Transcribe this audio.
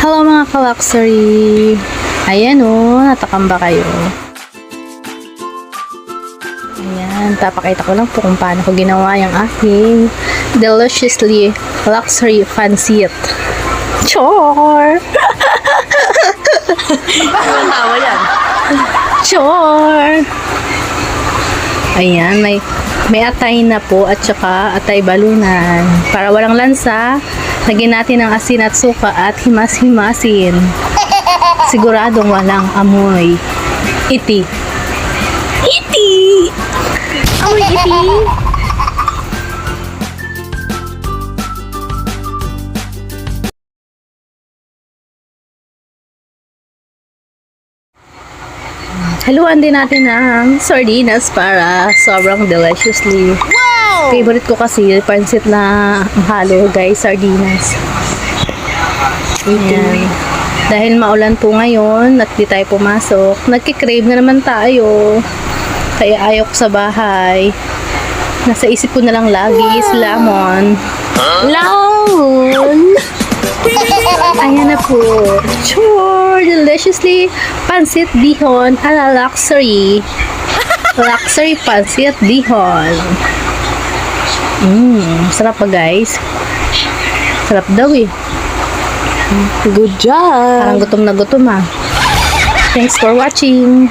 Hello mga ka-luxury! Ayan o, natakam ba kayo? Ayan, papakita ko lang po kung paano ko ginawa yung aking deliciously luxury pancit. Chor! Anong tawa yan? Chor! Ayan, may atay na po at saka atay balunan. Para walang lansa, lagyan natin ng asin at suka at himas-himasin. Siguradong walang amoy. Iti. Iti! Amoy iti! Haluan din natin ng sardinas para sobrang deliciously. Wow! Favorite ko kasi pancit na halo, guys, sardinas. Ayan. Dahil maulan po ngayon at di tayo pumasok, nagkikrave na naman tayo. Kaya ayaw ko sa bahay. Nasa isip ko na lang lagi is lemon. Lemon! Ayan na po. Sure! Deliciously pancit bihon a la luxury. Luxury pancit bihon. Sarap pa, guys. Sarap daw eh. Good job! Parang gutom na gutom ah. Thanks for watching.